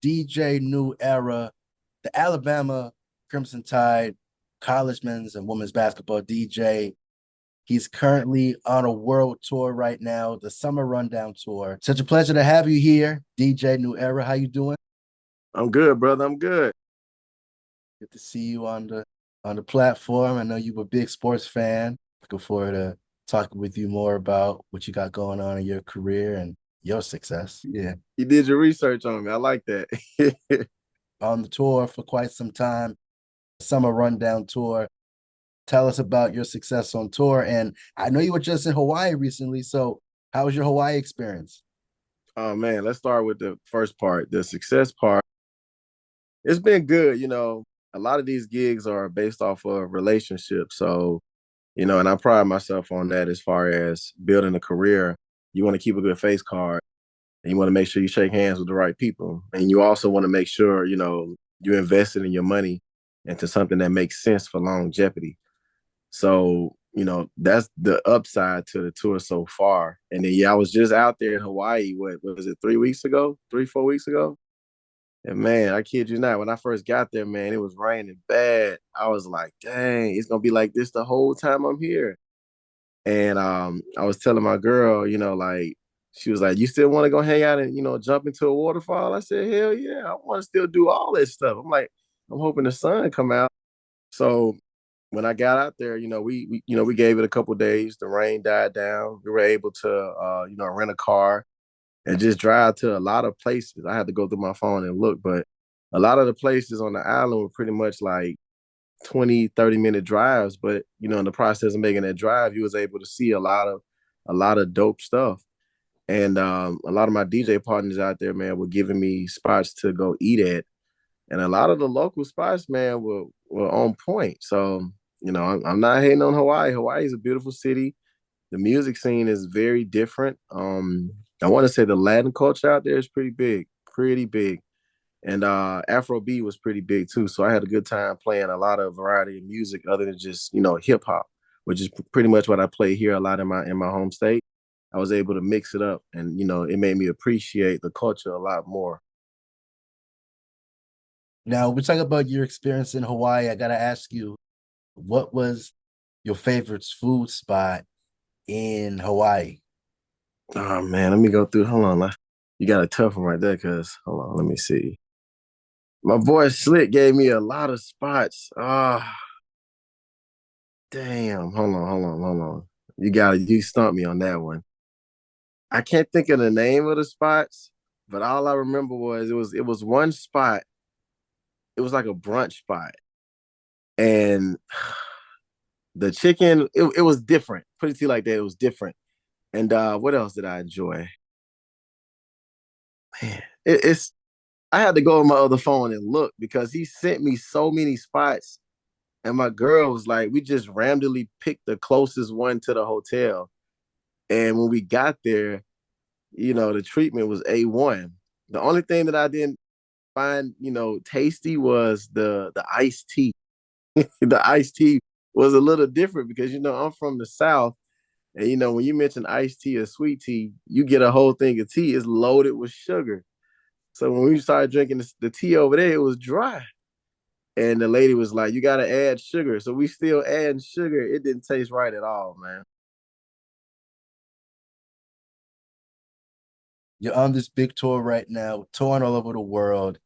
DJ New Era, the Alabama Crimson Tide college men's and women's basketball DJ. He's currently on a world tour right now, the Summer Rundown Tour. Such a pleasure to have you here, DJ New Era. How you doing? I'm good, brother. I'm good. Good to see you on the platform. I know you're a big sports fan. Looking forward to talking with you more about what you got going on in your career and your success. Yeah. You did your research on me. I like that. On the tour for quite some time, Summer Rundown Tour. Tell us about your success on tour. And I know you were just in Hawaii recently. So how was your Hawaii experience? Oh man, let's start with the first part, the success part. It's been good. A lot of these gigs are based off of relationships. So, and I pride myself on that as far as building a career. You want to keep a good face card and you want to make sure you shake hands with the right people. And you also want to make sure, you're investing in your money into something that makes sense for longevity. So, that's the upside to the tour so far. And then, I was just out there in Hawaii, what was it, 3 weeks ago, 4 weeks ago? And man, I kid you not, when I first got there, man, it was raining bad. I was like, dang, it's going to be like this the whole time I'm here. And I was telling my girl, like, she was like, you still want to go hang out and, jump into a waterfall? I said, hell yeah, I want to still do all that stuff. I'm like, I'm hoping the sun come out. So when I got out there, we gave it a couple of days. The rain died down. We were able to, rent a car and just drive to a lot of places. I had to go through my phone and look, but a lot of the places on the island were pretty much like 20, 30-minute drives. But, in the process of making that drive, you was able to see a lot of dope stuff. And a lot of my DJ partners out there, man, were giving me spots to go eat at. And a lot of the local spots, man, were on point. So, I'm not hating on Hawaii. Hawaii is a beautiful city. The music scene is very different. I want to say the Latin culture out there is pretty big, pretty big. And Afrobeat was pretty big too. So I had a good time playing a lot of variety of music other than just, hip hop, which is pretty much what I play here a lot in my home state. I was able to mix it up and, it made me appreciate the culture a lot more. Now, we talk about your experience in Hawaii. I got to ask you, what was your favorite food spot in Hawaii? Oh, man, let me go through. Hold on. You got a tough one right there because, hold on, let me see. My boy Slick gave me a lot of spots. Damn. Hold on. You stumped me on that one. I can't think of the name of the spots, but all I remember was it was one spot. It was like a brunch spot. And the chicken, it was different. Put it to you like that, it was different. And what else did I enjoy? Man, it's I had to go on my other phone and look because he sent me so many spots. And my girl was like, we just randomly picked the closest one to the hotel. And when we got there, the treatment was A1. The only thing that I didn't find, tasty was the iced tea. The iced tea was a little different because, I'm from the South. And, when you mention iced tea or sweet tea, you get a whole thing of tea. It's loaded with sugar. So when we started drinking the tea over there, it was dry. And the lady was like, you got to add sugar. So we still adding sugar. It didn't taste right at all, man. You're on this big tour right now, touring all over the world.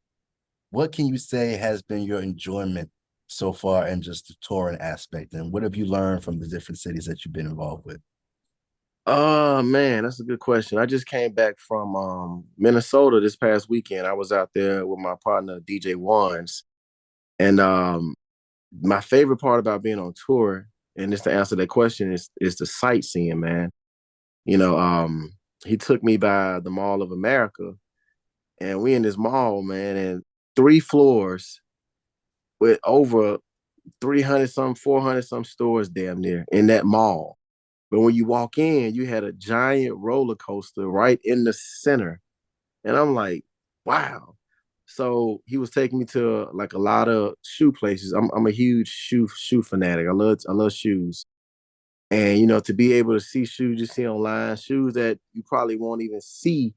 What can you say has been your enjoyment so far in just the touring aspect? And what have you learned from the different cities that you've been involved with? Oh man, that's a good question. I just came back from Minnesota this past weekend. I was out there with my partner DJ Wands. And my favorite part about being on tour, and just to answer that question, is the sightseeing, man. You know, he took me by the Mall of America, and we in this mall, man, and 3 floors with over 300 some, 400 some stores damn near in that mall. But when you walk in, you had a giant roller coaster right in the center. And I'm like, wow. So he was taking me to like a lot of shoe places. I'm a huge shoe fanatic. I love shoes. And to be able to see shoes you see online, shoes that you probably won't even see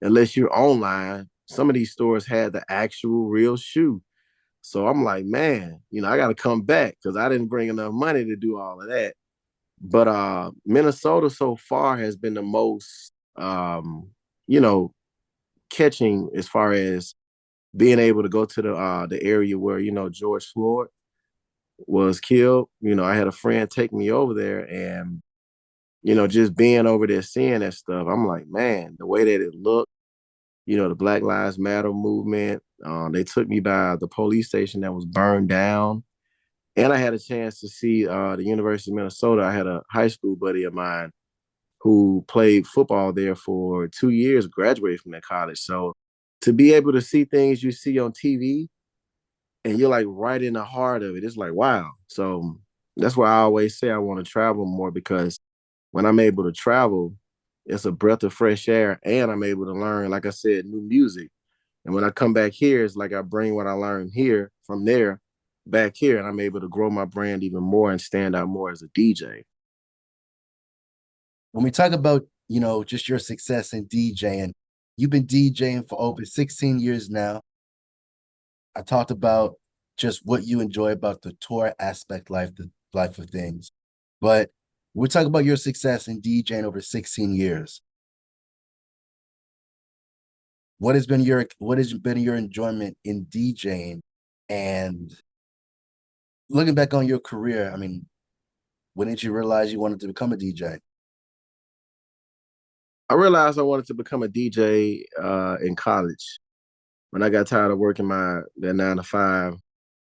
unless you're online, some of these stores had the actual real shoe. So I'm like, man, I got to come back because I didn't bring enough money to do all of that. But Minnesota so far has been the most, you know, catching as far as being able to go to the area where George Floyd was killed. I had a friend take me over there, and just being over there seeing that stuff, I'm like, man, the way that it looked, the Black Lives Matter movement. They took me by the police station that was burned down, and I had a chance to see the University of Minnesota. I had a high school buddy of mine who played football there for 2 years, graduated from that college. So to be able to see things you see on TV and you're like right in the heart of it, it's like, wow. So that's why I always say I want to travel more, because when I'm able to travel, it's a breath of fresh air, and I'm able to learn, like I said, new music. And when I come back here, it's like I bring what I learned here from there back here, and I'm able to grow my brand even more and stand out more as a DJ. When we talk about, just your success in DJing, you've been DJing for over 16 years now. I talked about just what you enjoy about the tour aspect the life of things. But we're talking about your success in DJing over 16 years. What has been your enjoyment in DJing? And looking back on your career, I mean, when did you realize you wanted to become a DJ? I realized I wanted to become a DJ in college when I got tired of working that 9 to 5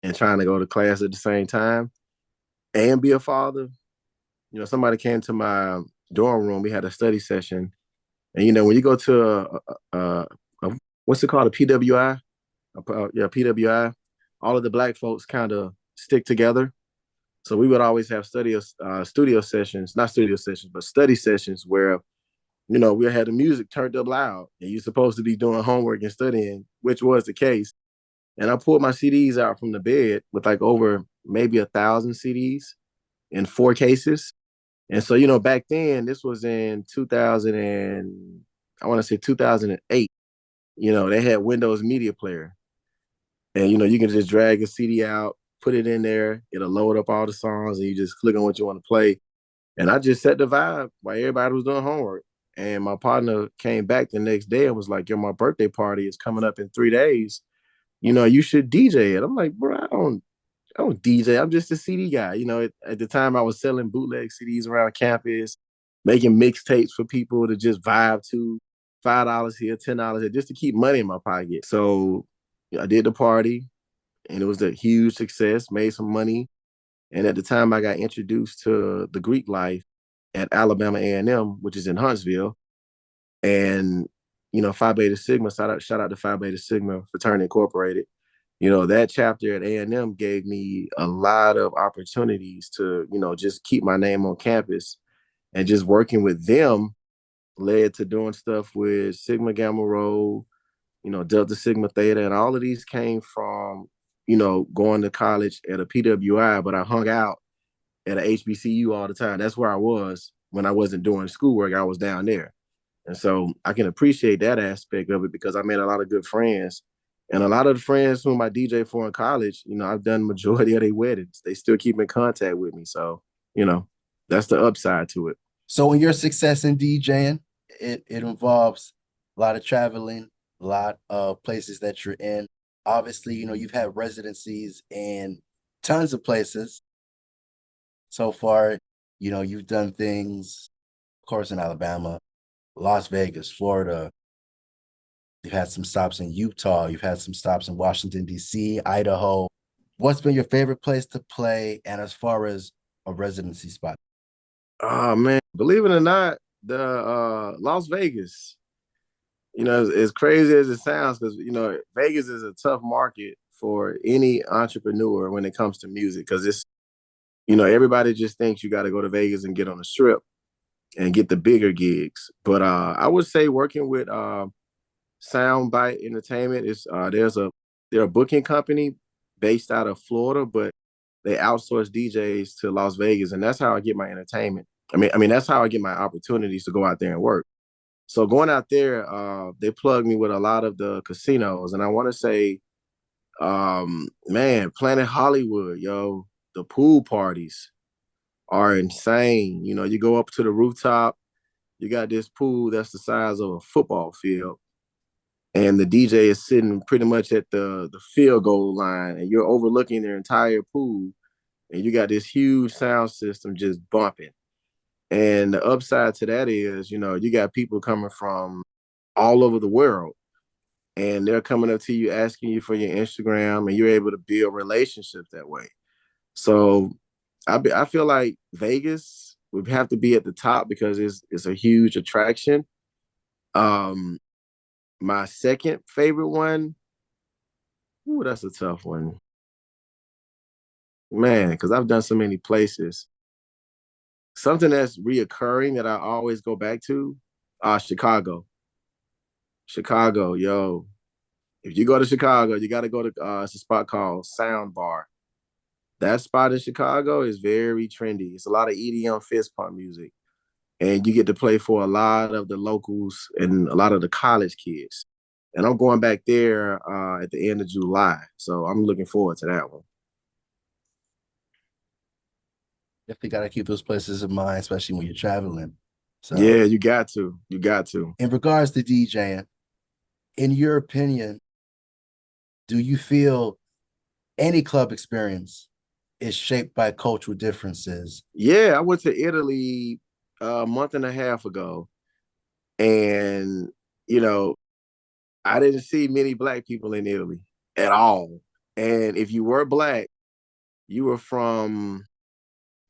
and trying to go to class at the same time and be a father. Somebody came to my dorm room. We had a study session, and when you go to what's it called, a PWI? Yeah, PWI. All of the black folks kind of stick together. So we would always have studio sessions, not studio sessions, but study sessions where we had the music turned up loud, and you're supposed to be doing homework and studying, which was the case. And I pulled my CDs out from the bed with like over maybe 1,000 CDs in 4 cases. And so, back then, this was in 2000 and I want to say 2008. They had Windows Media Player, and you can just drag a CD out, put it in there, it'll load up all the songs, and you just click on what you want to play. And I just set the vibe while everybody was doing homework. And my partner came back the next day and was like, yo, my birthday party is coming up in 3 days. You should DJ it. I'm like, bro, I don't DJ. I'm just a CD guy. At the time I was selling bootleg CDs around campus, making mixtapes for people to just vibe to, $5 here, $10 here, just to keep money in my pocket. So I did the party, and it was a huge success, made some money. And at the time I got introduced to the Greek life at Alabama A&M, which is in Huntsville. And, Phi Beta Sigma, shout out to Phi Beta Sigma Fraternity Incorporated. That chapter at A&M gave me a lot of opportunities to, just keep my name on campus. And just working with them led to doing stuff with Sigma Gamma Rho, Delta Sigma Theta. And all of these came from, going to college at a PWI, but I hung out at a HBCU all the time. That's where I was when I wasn't doing schoolwork. I was down there. And so I can appreciate that aspect of it, because I made a lot of good friends. And a lot of the friends whom I DJ for in college, I've done majority of their weddings. They still keep in contact with me. So, that's the upside to it. So in your success in DJing, it involves a lot of traveling, a lot of places that you're in. Obviously, you've had residencies in tons of places so far. You've done things, of course, in Alabama, Las Vegas, Florida. You've had some stops in Utah. You've had some stops in Washington, D.C., Idaho. What's been your favorite place to play? And as far as a residency spot? Oh, man, believe it or not, the Las Vegas, as crazy as it sounds, because, Vegas is a tough market for any entrepreneur when it comes to music, because it's, everybody just thinks you got to go to Vegas and get on the strip and get the bigger gigs. But I would say working with Soundbite Entertainment is they're a booking company based out of Florida, but they outsource DJs to Las Vegas, and that's how I get my entertainment. I mean that's how I get my opportunities to go out there and work. So going out there, they plugged me with a lot of the casinos, and I want to say, man, Planet Hollywood, yo, the pool parties are insane. You know, you go up to the rooftop, you got this pool that's the size of a football field, and the DJ is sitting pretty much at the field goal line, and you're overlooking their entire pool, and you got this huge sound system just bumping. And the upside to that is, you know, you got people coming from all over the world, and they're coming up to you asking you for your Instagram, and you're able to build relationships that way. So I feel like Vegas would have to be at the top because it's a huge attraction. Um, my second favorite one, ooh, that's a tough one, man, because I've done so many places. Something that's reoccurring that I always go back to, Chicago. Chicago, yo. If you go to Chicago, you got to go to it's a spot called Sound Bar. That spot in Chicago is very trendy. It's a lot of EDM fist pump music, and you get to play for a lot of the locals and a lot of the college kids. And I'm going back there at the end of July, so I'm looking forward to that one. Definitely got to keep those places in mind, especially when you're traveling. So, Yeah, you got to. You got to. in regards to DJing, in your opinion, do you feel any club experience is shaped by cultural differences? Yeah, I went to Italy a month and a half ago, and you know, I didn't see many black people in Italy at all. And if you were black, you were from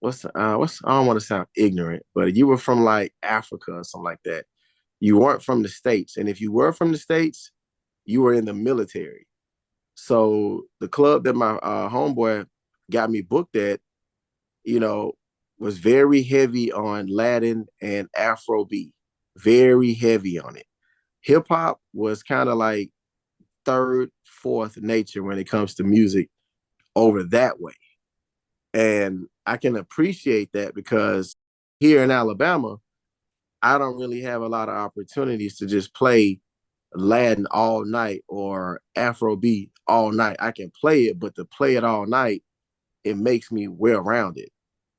what's I don't want to sound ignorant, but you were from like Africa or something like that. You weren't from the States. And if you were from the States, you were in the military. So the club that my homeboy got me booked at, you know, was very heavy on Latin and Afrobeat, very heavy on it. Hip hop was kind of like third, fourth nature when it comes to music over that way. And I can appreciate that because here in Alabama, I don't really have a lot of opportunities to just play Latin all night or Afrobeat all night. I can play it, but to play it all night, it makes me well rounded.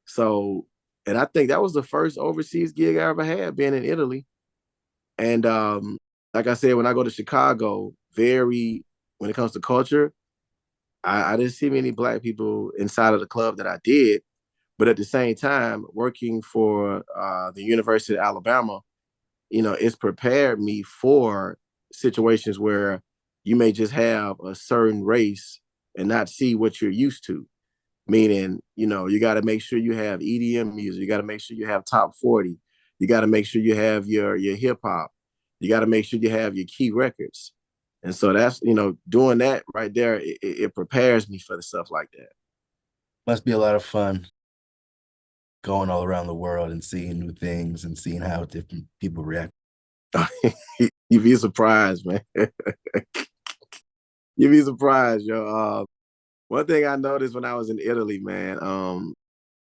So, and I think that was the first overseas gig I ever had being in Italy. And like I said, when I go to Chicago, very when it comes to culture, I didn't see many black people inside of the club that I did. But at the same time, working for the University of Alabama, you know, it's prepared me for situations where you may just have a certain race and not see what you're used to. Meaning, you know, you got to make sure you have EDM music. You got to make sure you have top 40. You got to make sure you have your hip hop. You got to make sure you have your key records. And so that's, you know, doing that right there, it prepares me for the stuff like Must be a lot of fun going all around the world and seeing new things and seeing how different people react. that. You'd be surprised, man. You'd be surprised, yo. One thing I noticed when I was in Italy, man,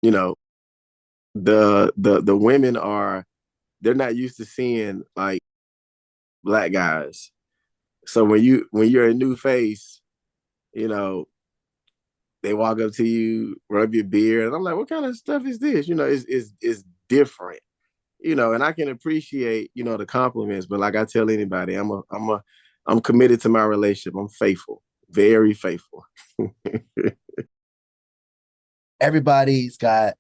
you know, the women they're not used to seeing like black guys. So when you're a new face, you know, they walk up to you, rub your beard, and I'm like, what kind of stuff is this? You know, it's different. You know, and I can appreciate, you know, the compliments, but like I tell anybody, I'm committed to my relationship. I'm faithful, very faithful. Everybody's got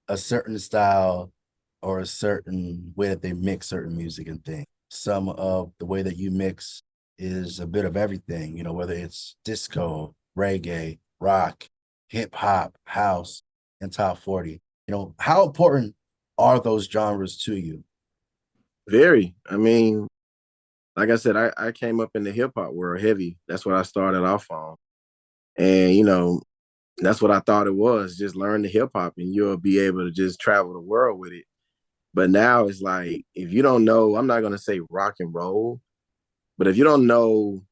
a certain style or a certain way that they mix certain music and things. Some of the way that you mix is a bit of everything, you know, whether it's disco, reggae, rock, hip hop, house, and top 40. You know, how important are those genres to you? Very. I mean, like I said, I came up in the hip hop world heavy. That's what I started off on. And, you know, that's what I thought it was. Just learn the hip hop and you'll be able to just travel the world with it. But now it's like, if you don't know, I'm not going to say rock and roll, but if you don't know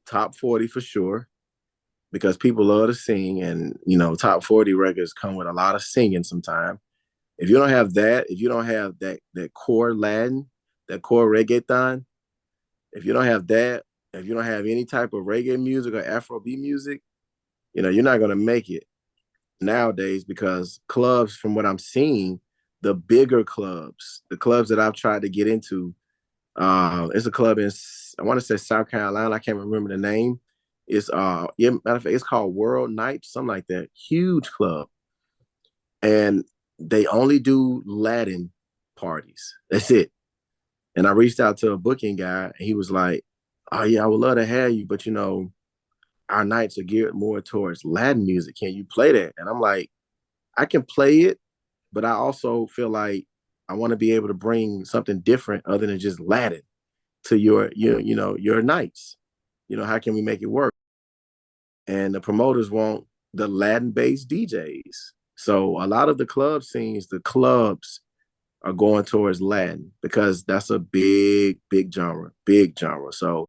top 40 for sure, because people love to sing and, you know, top 40 records come with a lot of singing sometimes. If you don't have that, if you don't have that core Latin, that core reggaeton. If you don't have that, if you don't have any type of reggae music or Afrobeat music, you're not gonna make it nowadays, because clubs, from what I'm seeing, the bigger clubs, the clubs that I've tried to get into, it's a club in, I want to say, South Carolina. I can't remember the name. It's yeah, matter of fact, it's called World Night, something like that. Huge club, and they only do Latin parties. That's it. And I reached out to a booking guy, and he was like, "Oh yeah, I would love to have you, but our nights are geared more towards Latin music. Can you play that?" And I'm like, I can play it, but I also feel like I want to be able to bring something different other than just Latin to your nights. How can we make it work? And the promoters want the Latin-based DJs. So a lot of the club scenes, the clubs are going towards Latin because that's a big, big genre, big genre. So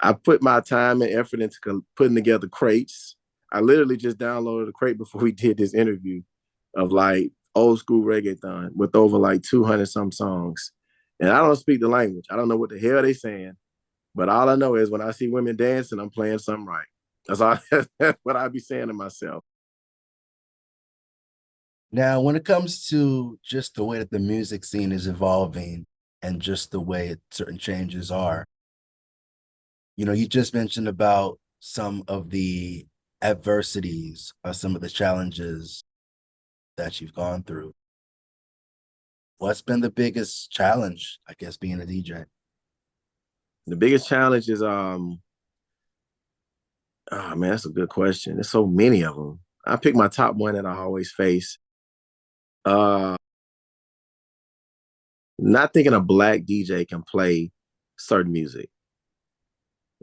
I put my time and effort into putting together crates. I literally just downloaded a crate before we did this interview of like old school reggaeton with over like 200 some songs. And I don't speak the language. I don't know what the hell they saying, but all I know is when I see women dancing, I'm playing something right. That's all. That's what I be saying to myself. Now, when it comes to just the way that the music scene is evolving and just the way certain changes are, you just mentioned about some of the adversities or some of the challenges that you've gone through. What's been the biggest challenge, I guess, being a DJ? The biggest challenge is oh man, that's a good question. There's so many of them. I pick my top one that I always face. Uh Not thinking a black DJ can play certain music.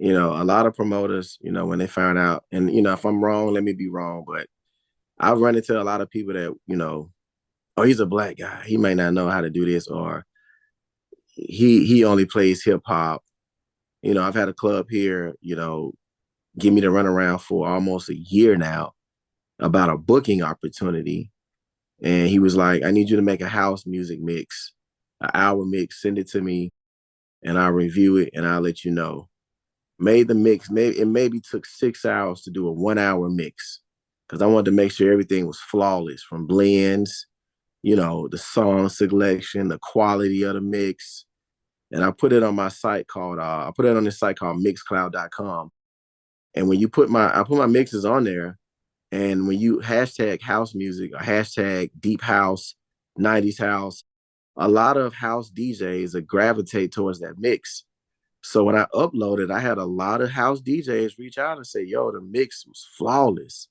A lot of promoters, when they find out, and if I'm wrong, let me be wrong, but I've run into a lot of people that, oh, he's a black guy, he may not know how to do this, or he only plays hip hop. I've had a club here, give me the runaround for almost a year now about a booking opportunity. And he was like, I need you to make a house music mix, an hour mix, send it to me, and I'll review it and I'll let you know. Made the mix. It maybe took 6 hours to do a 1 hour mix because I wanted to make sure everything was flawless, from blends, the song selection, the quality of the mix. And I put it on my site called, I put it on this site called mixcloud.com. And when I put my mixes on there, and when you hashtag house music or hashtag deep house, 90s house, a lot of house DJs that gravitate towards that mix. So when I uploaded, I had a lot of house DJs reach out and say, yo, the mix was flawless.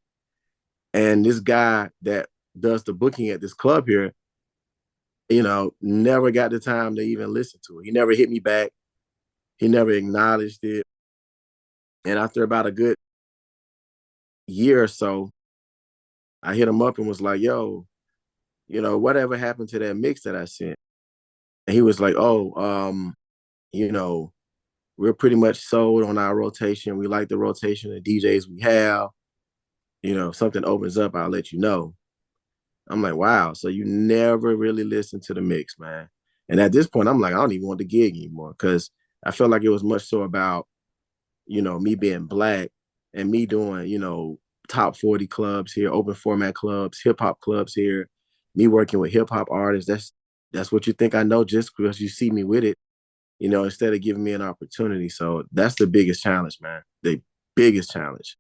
And this guy that does the booking at this club here, never got the time to even listen to it. He never hit me back. He never acknowledged it. And after about a good year or so, I hit him up and was like, yo, whatever happened to that mix that I sent? And he was like, oh, you know, we're pretty much sold on our rotation. We like the rotation of DJs we have. Something opens up, I'll let you know. I'm like, wow. So you never really listened to the mix, man. And at this point, I'm like, I don't even want the gig anymore because I felt like it was much so about, me being black and me doing, top 40 clubs here, open format clubs, hip hop clubs here, me working with hip hop artists. That's what you think I know just because you see me with it, instead of giving me an opportunity. So that's the biggest challenge, man. The biggest challenge.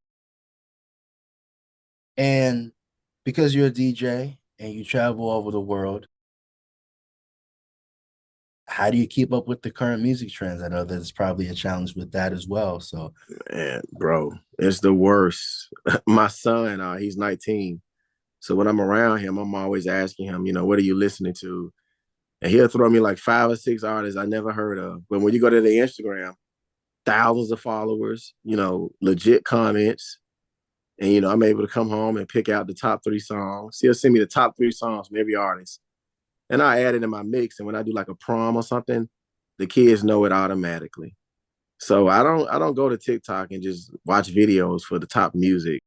And because you're a DJ and you travel over the world, how do you keep up with the current music trends? I know there's probably a challenge with that as well. So, Man, bro, it's the worst. My son, he's 19. So when I'm around him, I'm always asking him, what are you listening to? And he'll throw me like 5 or 6 artists I never heard of. But when you go to the Instagram, thousands of followers, legit comments. And, I'm able to come home and pick out the top 3 songs. He'll send me the top 3 songs from every artist. And I add it in my mix. And when I do like a prom or something, the kids know it automatically. So I don't go to TikTok and just watch videos for the top music.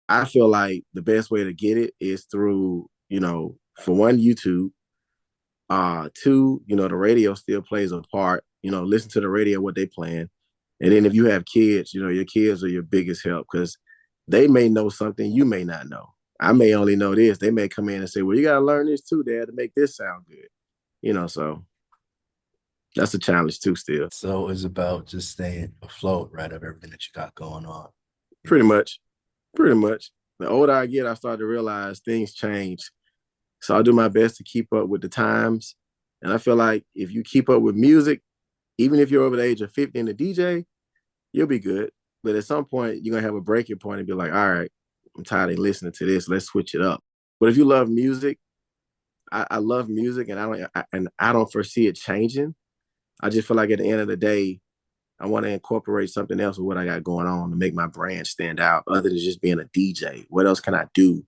I feel like the best way to get it is through, for one, YouTube. Two, the radio still plays a part. Listen to the radio, what they playing. And then if you have kids, your kids are your biggest help because they may know something you may not know. I may only know this. They may come in and say, well, you got to learn this too, Dad, to make this sound good. So that's a challenge too still. So it's about just staying afloat, right, of everything that you got going on. Pretty much. Pretty much. The older I get, I start to realize things change. So I'll do my best to keep up with the times. And I feel like if you keep up with music, even if you're over the age of 50 and a DJ, you'll be good. But at some point, you're going to have a breaking point and be like, all right, I'm tired of listening to this. Let's switch it up. But if you love music, I love music and I don't foresee it changing. I just feel like at the end of the day, I want to incorporate something else with what I got going on to make my brand stand out other than just being a DJ. What else can I do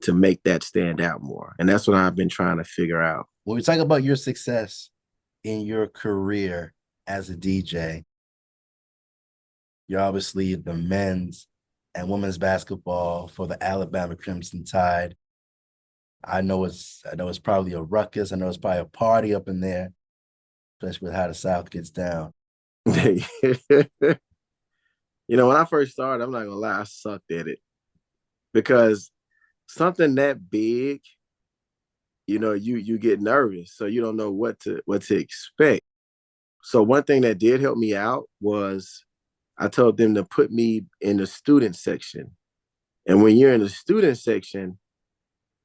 to make that stand out more? And that's what I've been trying to figure out. When we talk about your success in your career as a DJ, you're obviously the men's and women's basketball for the Alabama Crimson Tide. I know it's probably a ruckus. I know it's probably a party up in there, especially with how the South gets down. When I first started, I'm not gonna lie, I sucked at it because something that big, you get nervous, so you don't know what to expect. So one thing that did help me out was I told them to put me in the student section. And when you're in the student section,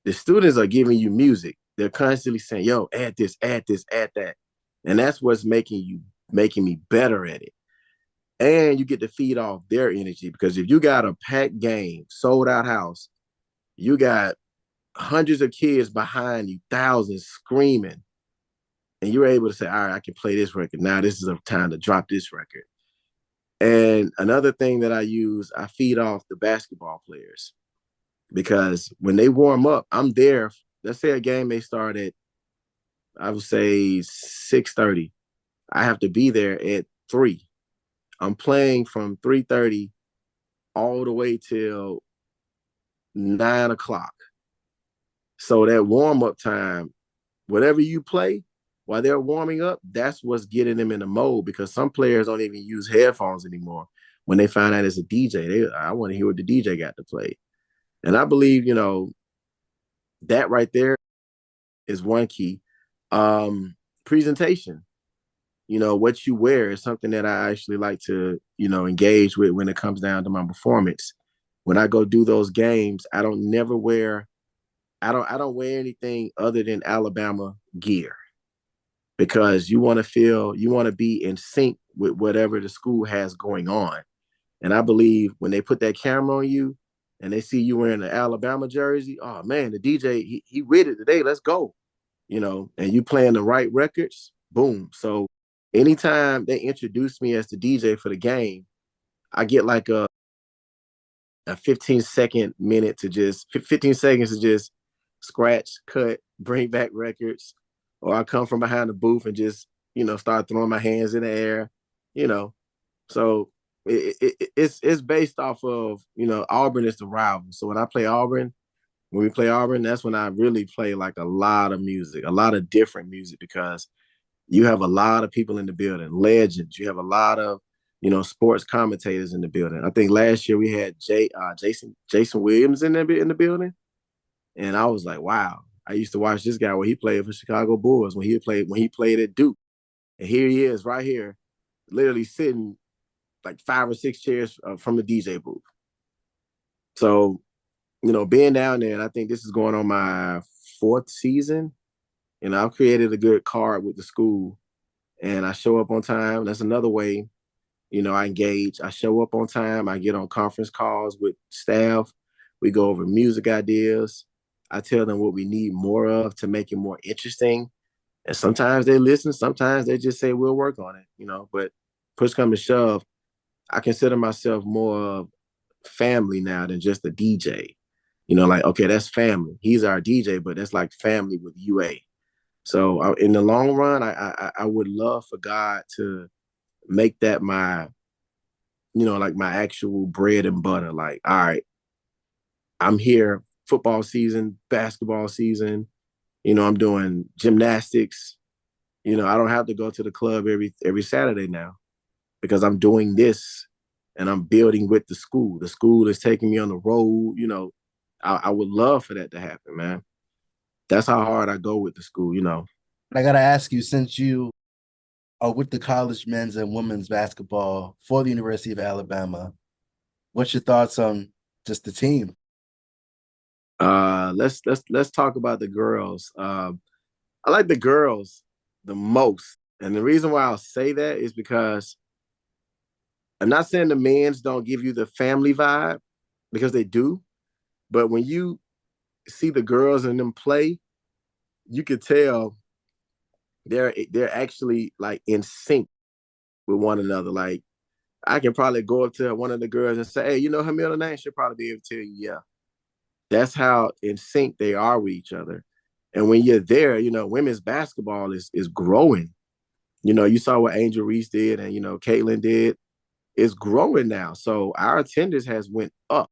the students are giving you music. They're constantly saying, yo, add this, add that. And that's what's making me better at it. And you get to feed off their energy because if you got a packed game, sold out house, you got hundreds of kids behind you, thousands screaming, and you're able to say, all right, I can play this record. Now this is a time to drop this record. And another thing that I use, I feed off the basketball players because when they warm up, I'm there. Let's say a game may start at, I would say 6:30. I have to be there at 3. I'm playing from 3:30 all the way till 9 o'clock. So that warm-up time, whatever you play while they're warming up, that's what's getting them in the mode because some players don't even use headphones anymore. When they find out it's a DJ, I want to hear what the DJ got to play. And I believe, that right there is one key. Presentation. What you wear is something that I actually like to, engage with when it comes down to my performance. When I go do those games, I don't wear anything other than Alabama gear because you want to be in sync with whatever the school has going on. And I believe when they put that camera on you and they see you wearing an Alabama jersey, oh man, the DJ, he with it today. Let's go. And you playing the right records, boom. So anytime they introduce me as the DJ for the game, I get like a 15 seconds to just scratch, cut, bring back records, or I come from behind the booth and just, start throwing my hands in the air, So it's based off of, Auburn is the rival. So when we play Auburn, that's when I really play like a lot of music, a lot of different music because you have a lot of people in the building, legends. You have a lot of, sports commentators in the building. I think last year we had Jason Williams in the building. And I was like, wow, I used to watch this guy when he played for Chicago Bulls, when he played at Duke. And here he is right here, literally sitting like 5 or 6 chairs from the DJ booth. So, being down there, and I think this is going on my 4th season, and I've created a good card with the school, and I show up on time. That's another way, I engage. I show up on time. I get on conference calls with staff. We go over music ideas. I tell them what we need more of to make it more interesting. And sometimes they listen. Sometimes they just say, we'll work on it, But push come to shove, I consider myself more of family now than just a DJ. Like, okay, that's family. He's our DJ, but that's like family with UA. So in the long run, I would love for God to make that my, like my actual bread and butter. Like, all right, I'm here, football season, basketball season, I'm doing gymnastics. I don't have to go to the club every Saturday now because I'm doing this and I'm building with the school. The school is taking me on the road. I would love for that to happen, man. That's how hard I go with the school. I gotta ask you, since you are with the college men's and women's basketball for the University of Alabama, what's your thoughts on just the team? Let's talk about the girls. I like the girls the most. And the reason why I'll say that is because I'm not saying the men's don't give you the family vibe, because they do. But when you see the girls and them play, you could tell they're actually like in sync with one another. Like I can probably go up to one of the girls and say, "Hey, you know her middle name?" She'll probably be able to tell you, yeah. That's how in sync they are with each other. And when you're there, women's basketball is growing. You saw what Angel Reese did and Caitlin did. It's growing now. So our attendance has went up.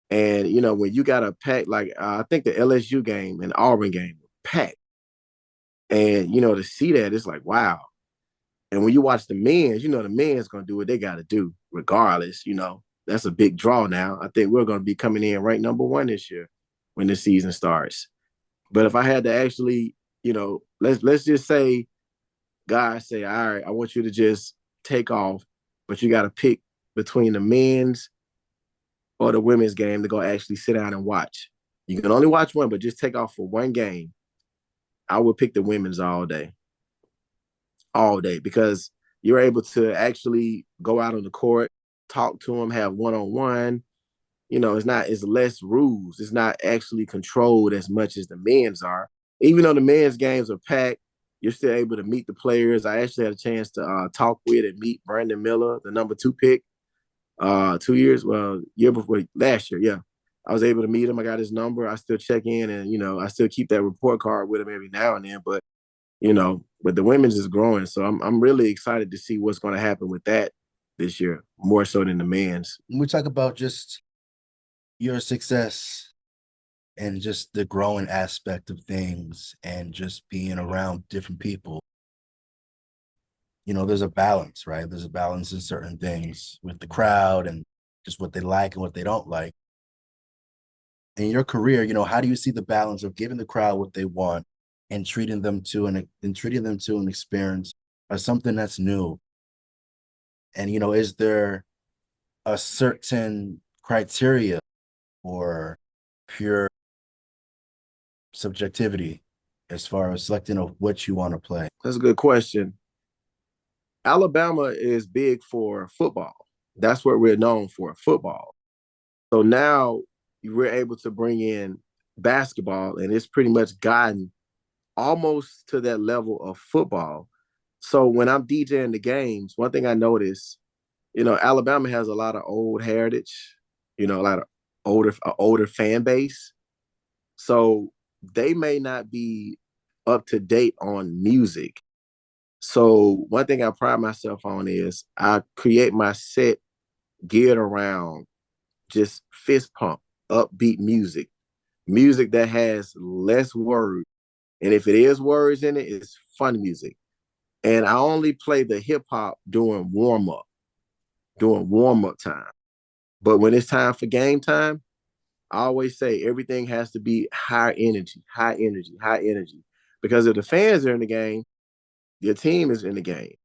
And when you got a pack, like I think the LSU game and Auburn game, packed. And to see that, it's like, wow. And when you watch the men's, the men's gonna do what they gotta do, regardless. That's a big draw now. I think we're gonna be coming in ranked number 1 this year when the season starts. But if I had to actually, let's just say guys say, all right, I want you to just take off, but you gotta pick between the men's or the women's game to go actually sit down and watch. You can only watch one, but just take off for one game. I would pick the women's all day, because you're able to actually go out on the court, talk to them, have one-on-one. It's less rules. It's not actually controlled as much as the men's are. Even though the men's games are packed, you're still able to meet the players. I actually had a chance to talk with and meet Brandon Miller, the number 2 pick, 2 years, year before, last year. Yeah. I was able to meet him. I got his number. I still check in and, I still keep that report card with him every now and then. But the women's is growing. So I'm really excited to see what's going to happen with that this year, more so than the men's. When we talk about just your success and just the growing aspect of things and just being around different people, there's a balance, right? There's a balance in certain things with the crowd and just what they like and what they don't like. In your career, how do you see the balance of giving the crowd what they want and treating them to an experience or something that's new? And is there a certain criteria or pure subjectivity as far as selecting of what you want to play? That's a good question. Alabama is big for football. That's what we're known for, football. So now we're able to bring in basketball, and it's pretty much gotten almost to that level of football. So when I'm DJing the games, one thing I notice, Alabama has a lot of old heritage, a lot of older fan base. So they may not be up to date on music. So one thing I pride myself on is I create my set geared around just fist pump, upbeat music that has less words. And if it is words in it, it's fun music. And I only play the hip hop during warm up time. But when it's time for game time, I always say everything has to be high energy, high energy, high energy. Because if the fans are in the game, your team is in the game.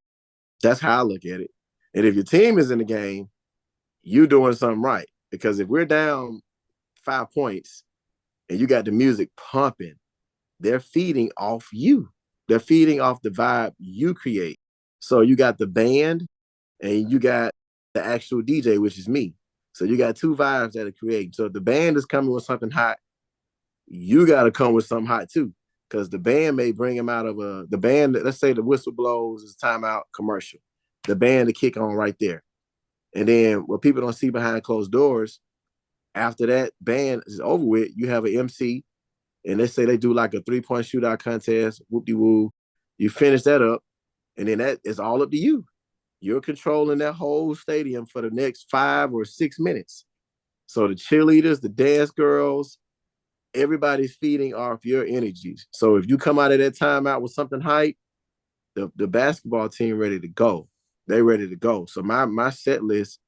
That's how I look at it. And if your team is in the game, you're doing something right. Because if we're down 5 points and you got the music pumping, they're feeding off you. They're feeding off the vibe you create. So you got the band and you got the actual DJ, which is me. So you got 2 vibes that are creating. So if the band is coming with something hot, you got to come with something hot too. Because the band may bring him out of the band. Let's say the whistle blows, it's timeout commercial. The band to kick on right there. And then what people don't see behind closed doors, after that band is over with, you have an MC, and let's say they do like a 3-point shootout contest, whoop-de-woo. You finish that up, and then that is all up to you. You're controlling that whole stadium for the next 5 or 6 minutes. So the cheerleaders, the dance girls, everybody's feeding off your energies. So if you come out of that timeout with something hype, the basketball team ready to go. They ready to go. So my set list,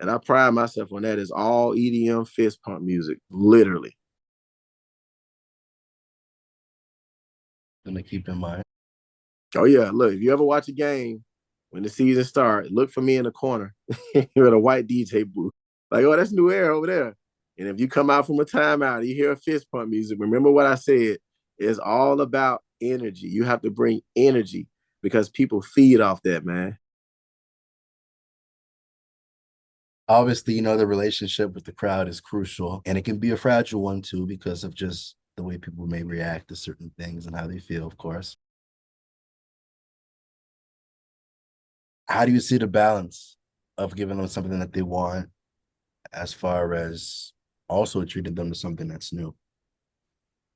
and I pride myself on that, is all EDM fist pump music, literally. Gonna keep in mind. Oh yeah, look, if you ever watch a game when the season starts, look for me in the corner with a white DJ booth. Like, oh, that's New Era over there. And if you come out from a timeout, you hear a fist pump music. Remember what I said? It's all about energy. You have to bring energy because people feed off that, man. Obviously, the relationship with the crowd is crucial, and it can be a fragile one too because of just the way people may react to certain things and how they feel, of course. How do you see the balance of giving them something that they want as far as also treating them to something that's new?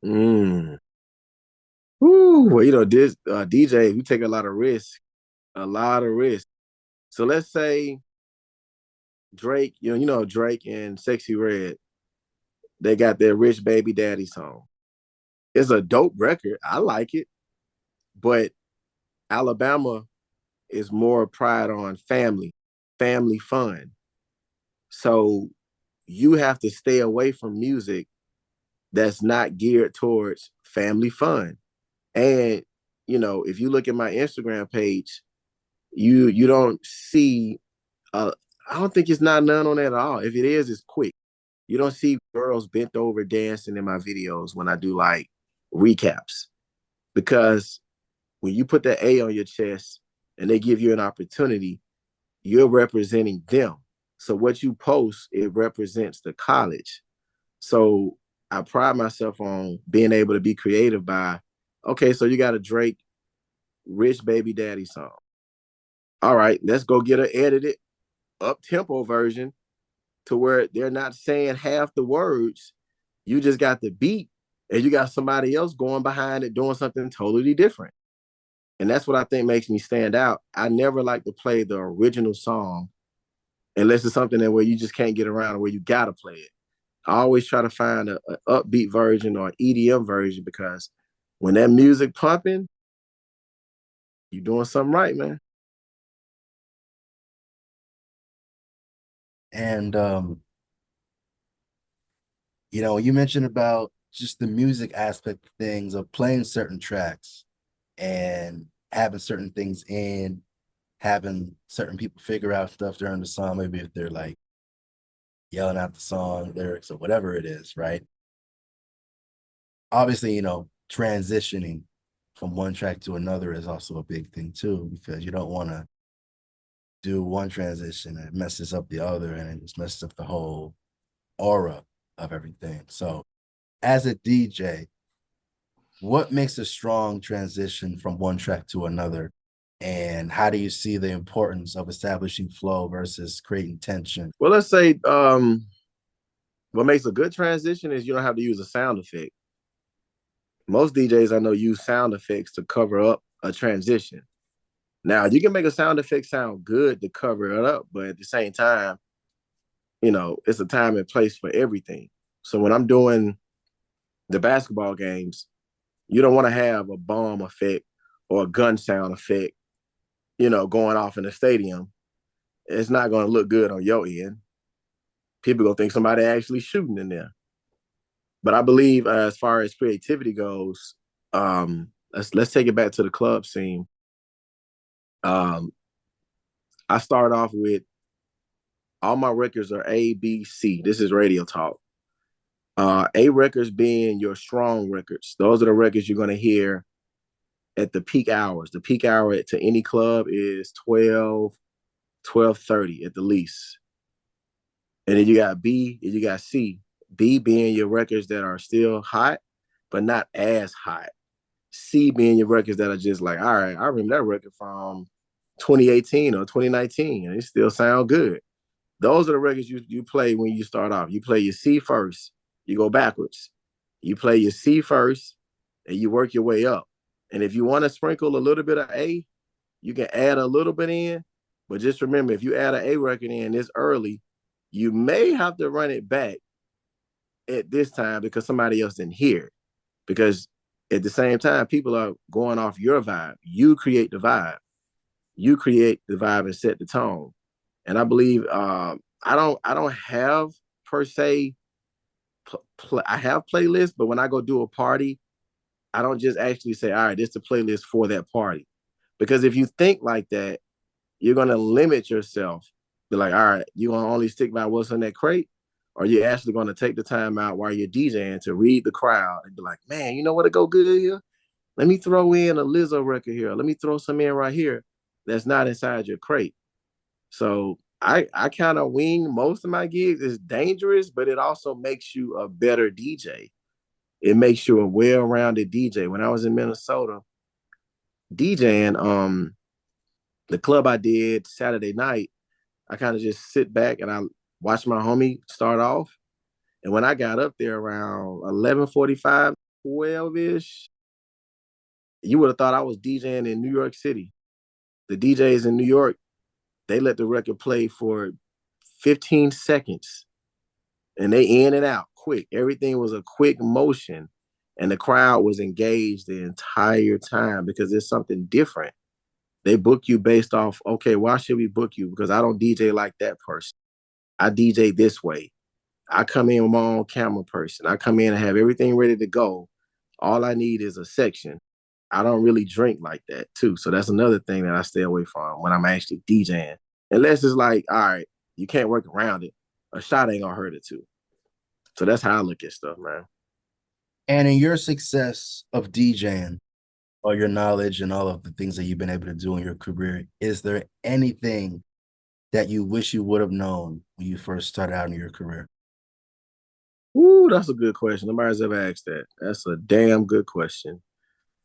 Mm. Woo. Well, this DJ, we take a lot of risk, a lot of risk. So let's say Drake, Drake and Sexy Red, they got their Rich Baby Daddy song. It's a dope record. I like it, but Alabama is more pride on family fun. So you have to stay away from music that's not geared towards family fun. And if you look at my Instagram page, you don't see. I don't think it's not none on that at all. If it is, it's quick. You don't see girls bent over dancing in my videos when I do like recaps, because when you put the A on your chest and they give you an opportunity, you're representing them. So what you post, it represents the college. So I pride myself on being able to be creative by, okay, so you got a Drake Rich Baby Daddy song. All right, let's go get an edited up tempo version to where they're not saying half the words. You just got the beat and you got somebody else going behind it doing something totally different. And that's what I think makes me stand out. I never like to play the original song unless it's something that where you just can't get around or where you gotta play it. I always try to find an upbeat version or an EDM version, because when that music pumping, you're doing something right, man. And you mentioned about just the music aspect of things, of playing certain tracks and having certain things in, having certain people figure out stuff during the song, maybe if they're like yelling out the song lyrics or whatever it is, right? Obviously, transitioning from one track to another is also a big thing too, because you don't want to do one transition and it messes up the other and it just messes up the whole aura of everything. So as a DJ, what makes a strong transition from one track to another? And how do you see the importance of establishing flow versus creating tension? Well, let's say what makes a good transition is you don't have to use a sound effect. Most DJs I know use sound effects to cover up a transition. Now, you can make a sound effect sound good to cover it up, but at the same time, it's a time and place for everything. So when I'm doing the basketball games, you don't want to have a bomb effect or a gun sound effect, going off in the stadium. It's not going to look good on your end. People going to think somebody actually shooting in there. But I believe as far as creativity goes, let's take it back to the club scene. I start off with all my records are A, B, C. This is radio talk. A records being your strong records. Those are the records you're going to hear at the peak hours. The peak hour to any club is 12:30 at the least. And then you got B and you got C. B being your records that are still hot, but not as hot. C being your records that are just like, all right, I remember that record from 2018 or 2019, and it still sound good. Those are the records you play when you start off. You play your C first, you go backwards. You play your C first, and you work your way up. And if you want to sprinkle a little bit of A, you can add a little bit in. But just remember, if you add an A record in this early, you may have to run it back at this time because somebody else didn't hear it. Because at the same time, people are going off your vibe. You create the vibe. You create the vibe and set the tone. And I believe I don't have per se I have playlists, but when I go do a party, I don't just actually say, all right, this is the playlist for that party. Because if you think like that, you're gonna limit yourself. Be like, all right, you're gonna only stick by what's in that crate, or you're actually gonna take the time out while you're DJing to read the crowd and be like, man, you know what to go good here? Let me throw in a Lizzo record here. Let me throw some in right here that's not inside your crate. So I kind of wing most of my gigs. It's dangerous, but it also makes you a better DJ. It makes you a well-rounded DJ. When I was in Minnesota DJing, the club I did Saturday night, I kind of just sit back and I watch my homie start off. And when I got up there around 11:45, 12-ish, you would have thought I was DJing in New York City. The DJs in New York, they let the record play for 15 seconds and they in and out quick. Everything was a quick motion and the crowd was engaged the entire time because it's something different. They book you based off, okay, why should we book you? Because I don't DJ like that person. I DJ this way. I come in with my own camera person. I come in and have everything ready to go. All I need is a section. I don't really drink like that too. So that's another thing that I stay away from when I'm actually DJing. Unless it's like, all right, you can't work around it. A shot ain't gonna hurt it too. So that's how I look at stuff, man. And in your success of DJing, or your knowledge and all of the things that you've been able to do in your career, is there anything that you wish you would have known when you first started out in your career? Ooh, that's a good question. Nobody's ever asked that. That's a damn good question.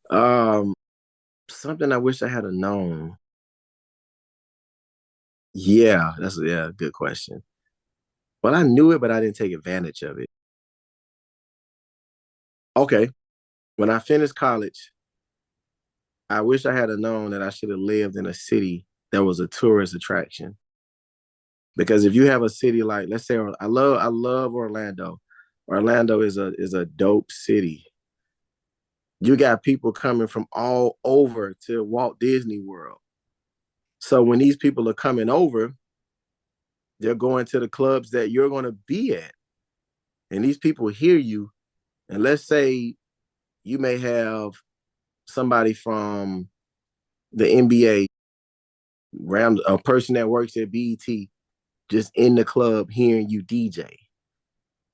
Um, Something I wish I had known. Yeah, that's a good question. Well, I knew it, but I didn't take advantage of it. Okay, when I finished college, I wish I had known that I should have lived in a city that was a tourist attraction. Because if you have a city like, let's say, I love Orlando. Orlando is a dope city. You got people coming from all over to Walt Disney World. So when these people are coming over, they're going to the clubs that you're going to be at. And these people hear you. And let's say you may have somebody from the NBA, a person that works at BET, just in the club hearing you DJ.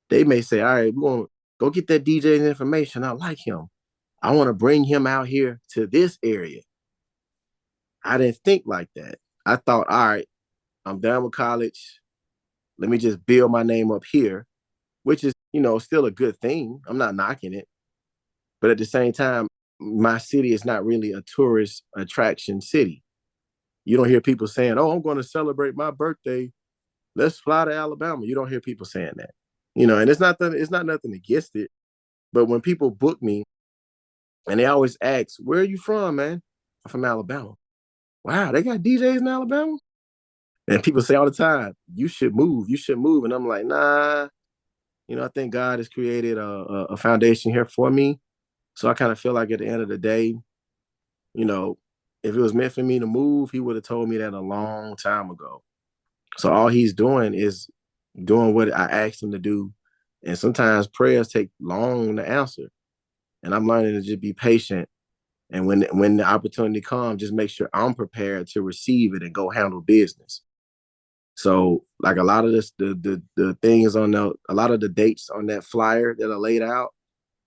They may say, all right, we're going to go get that DJ's information. I like him. I want to bring him out here to this area. I didn't think like that. I thought, all right, I'm done with college. Let me just build my name up here, which is, still a good thing. I'm not knocking it. But at the same time, my city is not really a tourist attraction city. You don't hear people saying, oh, I'm going to celebrate my birthday. Let's fly to Alabama. You don't hear people saying that. And it's not nothing against it. But when people book me and they always ask, where are you from, man? I'm from Alabama. Wow, they got DJs in Alabama? And people say all the time, you should move, you should move. And I'm like, nah, I think God has created a foundation here for me. So I kind of feel like at the end of the day, if it was meant for me to move, he would have told me that a long time ago. So all he's doing is doing what I asked him to do. And sometimes prayers take long to answer. And I'm learning to just be patient. And when the opportunity comes, just make sure I'm prepared to receive it and go handle business. So like a lot of this, the things a lot of the dates on that flyer that are laid out,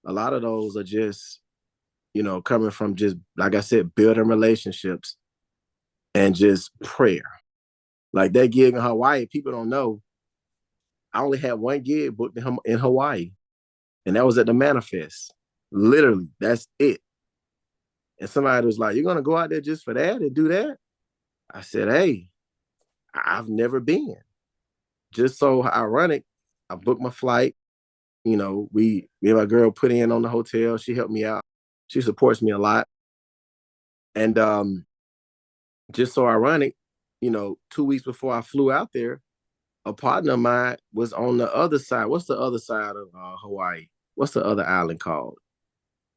a lot of those are just, coming from just, like I said, building relationships and just prayer. Like that gig in Hawaii, people don't know. I only had one gig booked in Hawaii, and that was at the Manifest. Literally, that's it. And somebody was like, "You're gonna go out there just for that and do that?" I said, "Hey, I've never been." Just so ironic, I booked my flight. Me and my girl put in on the hotel. She helped me out. She supports me a lot. And just so ironic, 2 weeks before I flew out there, a partner of mine was on the other side. What's the other side of Hawaii? What's the other island called?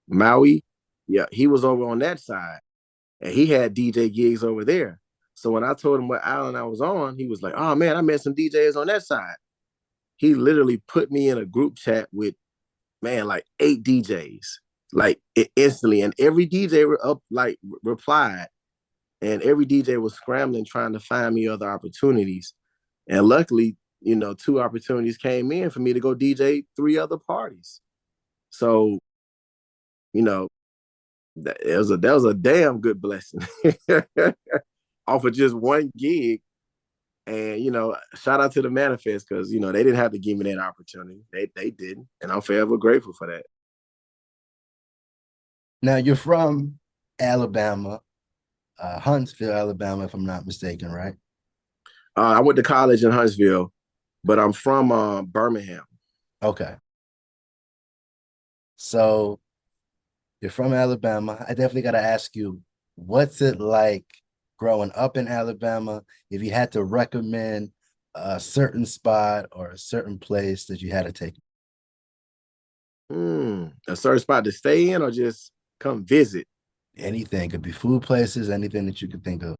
Maui? Yeah, he was over on that side, and he had DJ gigs over there. So when I told him what island I was on, he was like, "Oh man, I met some DJs on that side." He literally put me in a group chat with, man, like 8 DJs, like instantly, and every DJ replied, and every DJ was scrambling trying to find me other opportunities. And luckily, 2 opportunities came in for me to go DJ 3 other parties. So, you know, that was a damn good blessing off of just one gig. And shout out to the Manifest, because they didn't have to give me that opportunity. They didn't, and I'm forever grateful for that. Now you're from Alabama, Huntsville, Alabama, if I'm not mistaken, right? I went to college in Huntsville, but I'm from Birmingham. Okay. So you're from Alabama. I definitely got to ask you, what's it like growing up in Alabama? If you had to recommend a certain spot or a certain place that you had to take. A certain spot to stay in or just come visit? Anything. Could be food places, anything that you could think of.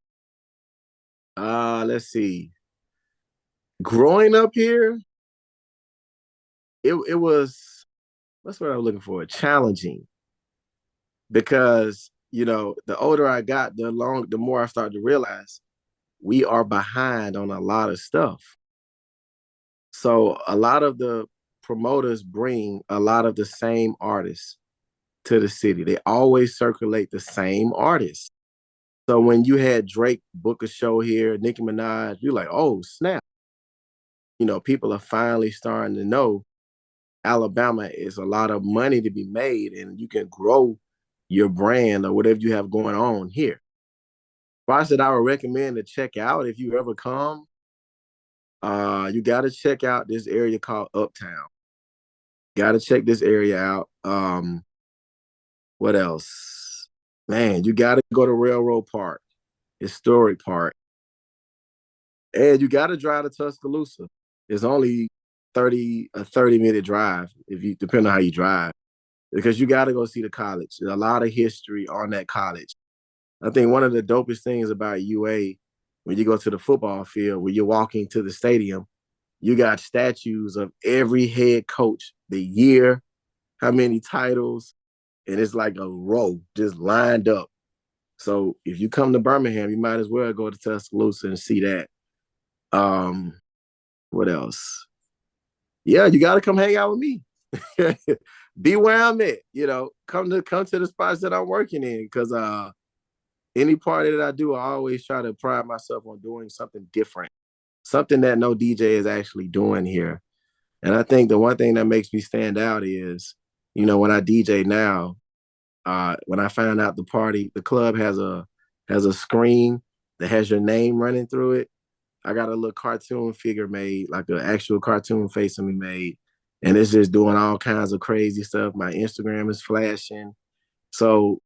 Let's see. Growing up here, it was, what's what I was looking for? Challenging. Because, the older I got, the more I started to realize we are behind on a lot of stuff. So a lot of the promoters bring a lot of the same artists to the city. They always circulate the same artists. So when you had Drake book a show here, Nicki Minaj, you're like, oh, snap. People are finally starting to know Alabama is a lot of money to be made, and you can grow your brand or whatever you have going on here. Spots that I would recommend to check out if you ever come, you got to check out this area called Uptown. Got to check this area out. What else? Man, you got to go to Railroad Park, Historic Park, and you got to drive to Tuscaloosa. It's only a 30-minute drive if you depend on how you drive, because you got to go see the college. There's a lot of history on that college. I think one of the dopest things about UA, when you go to the football field, when you're walking to the stadium, you got statues of every head coach, the year, how many titles, and it's like a row just lined up. So if you come to Birmingham, you might as well go to Tuscaloosa and see that. What else? Yeah, you got to come hang out with me. Be where I'm at. Come to the spots that I'm working in, because any party that I do, I always try to pride myself on doing something different, something that no DJ is actually doing here. And I think the one thing that makes me stand out is, when I DJ now, when I found out the club has a screen that has your name running through it. I got a little cartoon figure made, like an actual cartoon face of me made, and it's just doing all kinds of crazy stuff. My Instagram is flashing. So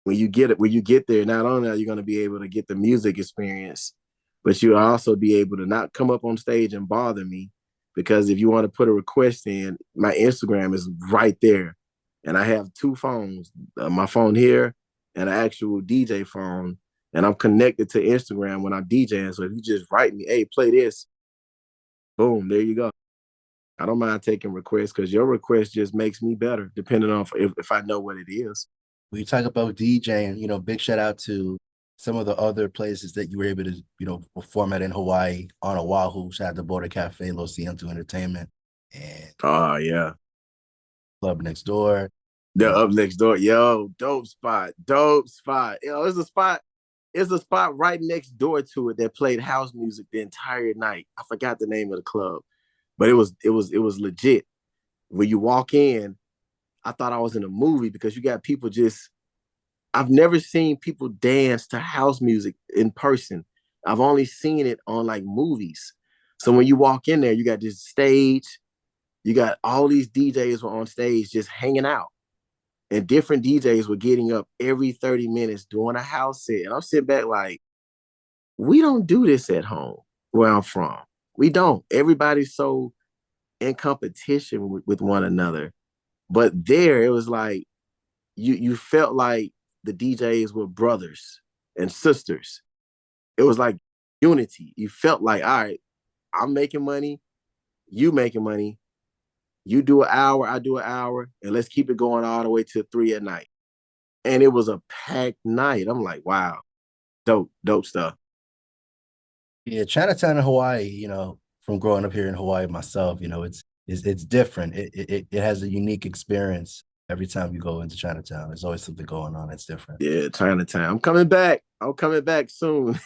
when you get there, not only are you going to be able to get the music experience, but you'll also be able to not come up on stage and bother me, because if you want to put a request in, my Instagram is right there. And I have 2 phones, my phone here and an actual DJ phone. And I'm connected to Instagram when I'm DJing. So if you just write me, hey, play this, boom, there you go. I don't mind taking requests, because your request just makes me better, depending on if I know what it is. When you talk about DJing, big shout out to some of the other places that you were able to, perform at in Hawaii, on Oahu. Shout out to Boda Cafe, Los Cientos Entertainment, and Oh, yeah. Club Nextdoor. They're up next door. Yo, dope spot. Dope spot. It's a spot right next door to it that played house music the entire night. I forgot the name of the club, but it was legit. When you walk in, I thought I was in a movie, because you got people I've never seen people dance to house music in person. I've only seen it on like movies. So when you walk in there, you got this stage, you got all these DJs were on stage just hanging out. And different DJs were getting up every 30 minutes doing a house set. And I'm sitting back like, we don't do this at home where I'm from. We don't. Everybody's so in competition with one another. But there, it was like you felt like the DJs were brothers and sisters. It was like unity. You felt like, all right, I'm making money, you making money, you do an hour, I do an hour, and let's keep it going all the way to 3 at night. And it was a packed night. I'm like, wow, dope stuff. Yeah, Chinatown in Hawaii, from growing up here in Hawaii myself, it's different. It has a unique experience every time you go into Chinatown. There's always something going on. It's different. Yeah, Chinatown. I'm coming back. I'm coming back soon.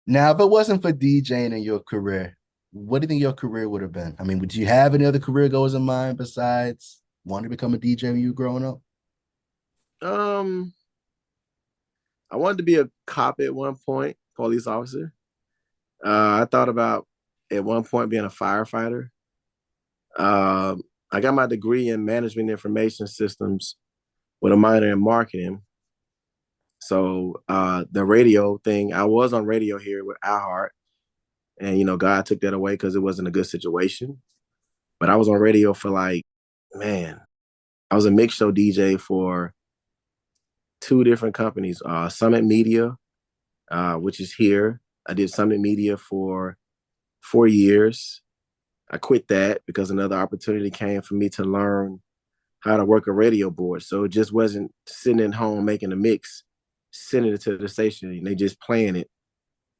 Now, if it wasn't for DJing in your career, what do you think your career would have been? I mean, would you have any other career goals in mind besides wanting to become a DJ when you were growing up? um, I wanted to be a cop at one point, police officer. I thought about at one point being a firefighter. I got my degree in management information systems with a minor in marketing. So the radio thing, I was on radio here with iHeart, and God took that away because it wasn't a good situation. But I was on radio for like, man, I was a mix show DJ for two different companies. Summit Media, which is here. I did Summit Media for 4 years. I quit that because another opportunity came for me to learn how to work a radio board. So it just wasn't sitting at home making a mix, sending it to the station, and they just playing it.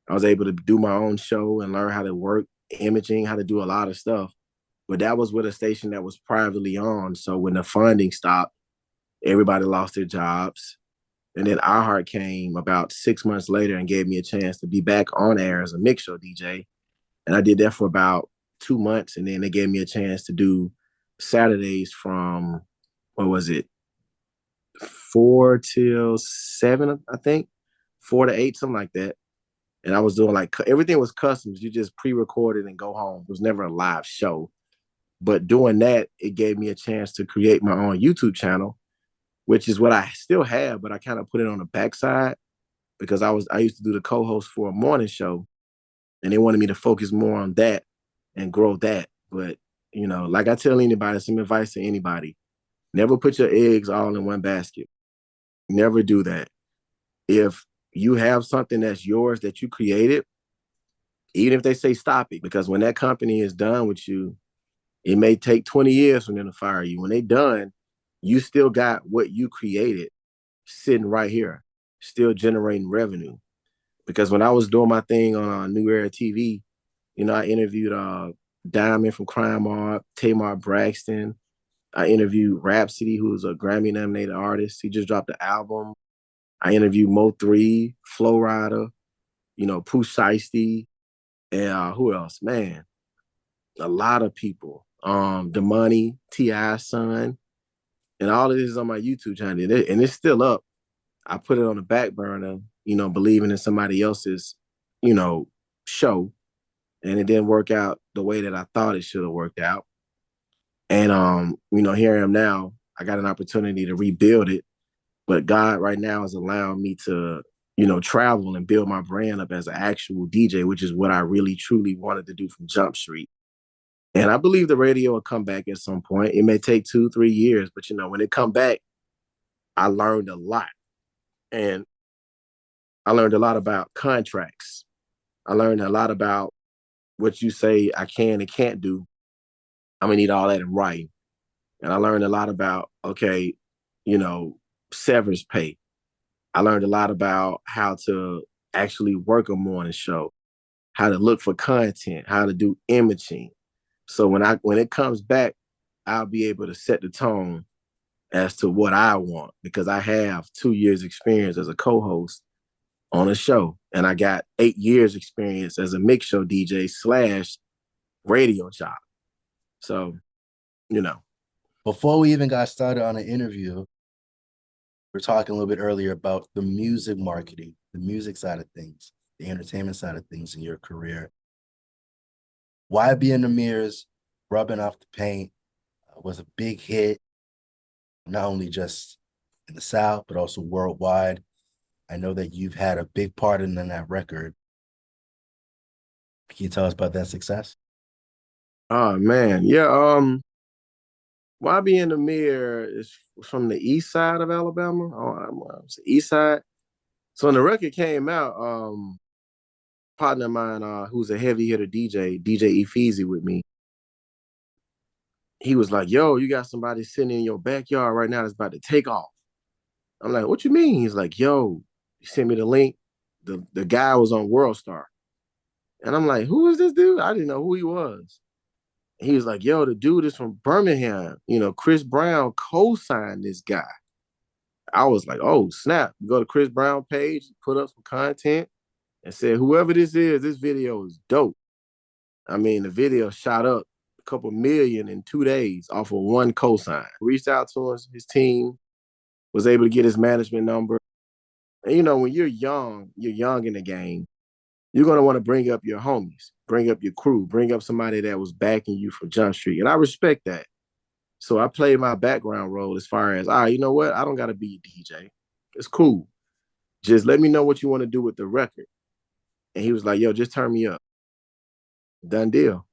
I was able to do my own show and learn how to work imaging, how to do a lot of stuff. But that was with a station that was privately owned. So when the funding stopped, everybody lost their jobs. And then iHeart came about 6 months later and gave me a chance to be back on air as a mix show DJ. And I did that for about 2 months. And then they gave me a chance to do Saturdays from, what was it, 4 till 7, I think, 4 to 8, something like that. And I was doing like everything was customs. You just pre-recorded and go home. It was never a live show. But doing that, it gave me a chance to create my own YouTube channel, which is what I still have, but I kind of put it on the backside because I used to do the co-host for a morning show, and they wanted me to focus more on that and grow that. But like I tell anybody, some advice to anybody: never put your eggs all in one basket. Never do that. If you have something that's yours that you created, even if they say stop it, because when that company is done with you, it may take 20 years for them to fire you. When they done, you still got what you created sitting right here, still generating revenue. Because when I was doing my thing on New Era TV, I interviewed Diamond from Crime Mob, Tamar Braxton. I interviewed Rhapsody, who's a Grammy nominated artist. He just dropped an album. I interviewed Mo3, Flow Rider, Pooh Shiesty, and who else? Man, a lot of people. Damani, T.I.'s son, and all of this is on my YouTube channel, and it's still up. I put it on the back burner, believing in somebody else's, show, and it didn't work out the way that I thought it should have worked out. And here I am now. I got an opportunity to rebuild it, but God right now is allowing me to, travel and build my brand up as an actual DJ, which is what I really truly wanted to do from Jump Street. And I believe the radio will come back at some point. It may take 2-3 years, but when it come back, I learned a lot. And I learned a lot about contracts. I learned a lot about what you say I can and can't do. I'm gonna need all that in writing. And I learned a lot about, okay, severance pay. I learned a lot about how to actually work a morning show, how to look for content, how to do imaging. So when it comes back, I'll be able to set the tone as to what I want, because I have 2 years experience as a co-host on a show, and I got 8 years experience as a mix show DJ / radio job. So, Before we even got started on the interview, we're talking a little bit earlier about the music marketing, the music side of things, the entertainment side of things in your career. YBN Nahmir's Rubbing Off the Paint was a big hit, not only just in the South, but also worldwide. I know that you've had a big part in that record. Can you tell us about that success? Oh man, yeah. YBN Nahmir is from the east side of Alabama. It's the east side. So when the record came out, partner of mine, who's a heavy hitter DJ Efeezy with me, he was like, "Yo, you got somebody sitting in your backyard right now that's about to take off." I'm like, "What you mean?" He's like, "Yo, he sent me the link. The guy was on World Star." And I'm like, "Who is this dude?" I didn't know who he was. He was like, "Yo, the dude is from Birmingham. You know, Chris Brown co-signed this guy." I was like, "Oh, snap." Go to Chris Brown page, put up some content, and said, "Whoever this is, this video is dope." I mean, the video shot up a couple million in 2 days off of one cosign. Reached out to his team, was able to get his management number. And you know, when you're young in the game, you're gonna want to bring up your homies, bring up your crew, bring up somebody that was backing you from Jump Street. And I respect that. So I played my background role as far as, all right, you know what? I don't gotta be a DJ. It's cool. Just let me know what you want to do with the record. And he was like, yo, just turn me up. Done deal.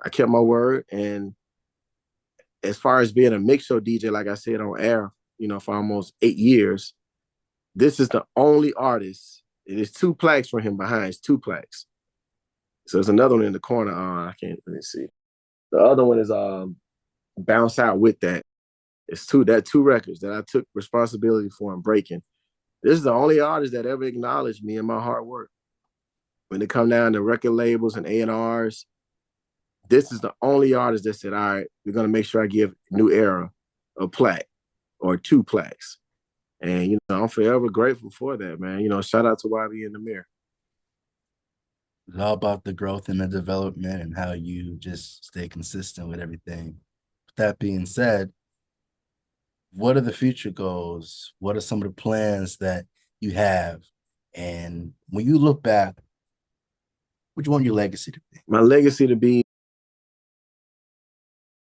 I kept my word. And as far as being a mix show DJ, like I said on air, you know, for almost 8 years, this is the only artist. It is two plaques for him behind. It's two plaques. So there's another one in the corner. I can't, let me see. The other one is Bounce Out with that. It's two records that I took responsibility for and breaking. This is the only artist that ever acknowledged me and my hard work. When it come down to record labels and A&Rs, this is the only artist that said, all right, we're going to make sure I give New Era a plaque or two plaques. And, you know, I'm forever grateful for that, man. You know, shout out to YBN Nahmir. It's all about the growth and the development and how you just stay consistent with everything. That being said, what are the future goals? What are some of the plans that you have? And when you look back, what do you want your legacy to be? My legacy to be,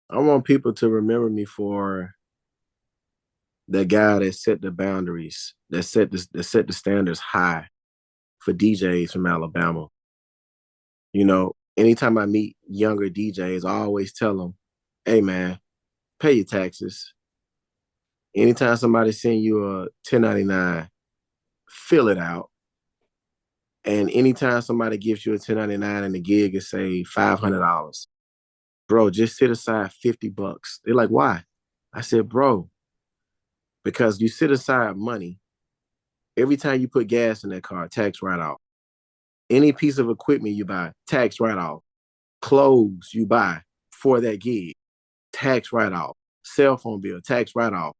I want people to remember me for the guy that set the boundaries, that set the standards high for DJs from Alabama. You know, anytime I meet younger DJs, I always tell them, hey man, pay your taxes. Anytime somebody send you a 1099, fill it out. And anytime somebody gives you a 1099 and the gig is say $500, bro, just set aside $50. They're like, why? I said, bro, because you set aside money every time you put gas in that car, tax write off. Any piece of equipment you buy, tax write off. Clothes you buy for that gig, tax write off. Cell phone bill, tax write off.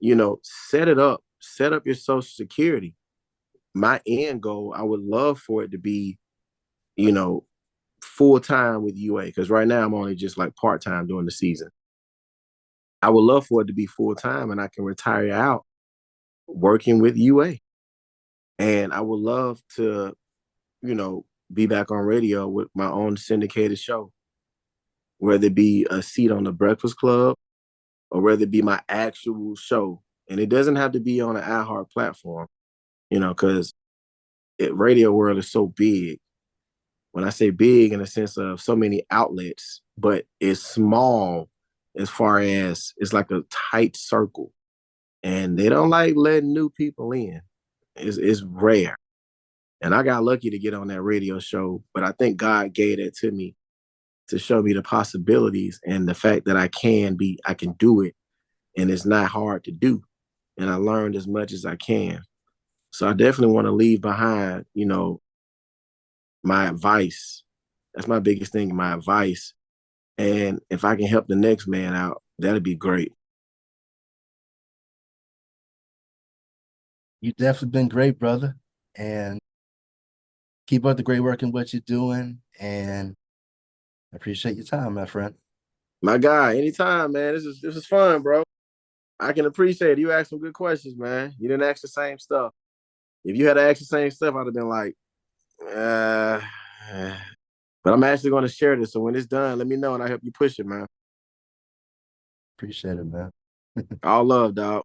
You know, set it up, set up your social security. My end goal, I would love for it to be, you know, full time with UA, because right now I'm only just like part time during the season. I would love for it to be full time and I can retire out working with UA. And I would love to, you know, be back on radio with my own syndicated show, whether it be a seat on the Breakfast Club or whether it be my actual show. And it doesn't have to be on an iHeart platform, you know, because radio world is so big. When I say big in the sense of so many outlets, but it's small as far as it's like a tight circle. And they don't like letting new people in. It's rare. And I got lucky to get on that radio show, but I think God gave that to me to show me the possibilities and the fact that I can do it, and it's not hard to do. And I learned as much as I can. So I definitely want to leave behind, you know, my advice. That's my biggest thing, my advice. And if I can help the next man out, that'd be great. You've definitely been great, brother. And keep up the great work in what you're doing. And I appreciate your time, my friend. My guy, anytime, man. This is fun, bro. I can appreciate it. You asked some good questions, man. You didn't ask the same stuff. If you had asked the same stuff, I'd have been like, uh, but I'm actually going to share this. So when it's done, let me know and I'll help you push it, man. Appreciate it, man. All love, dog.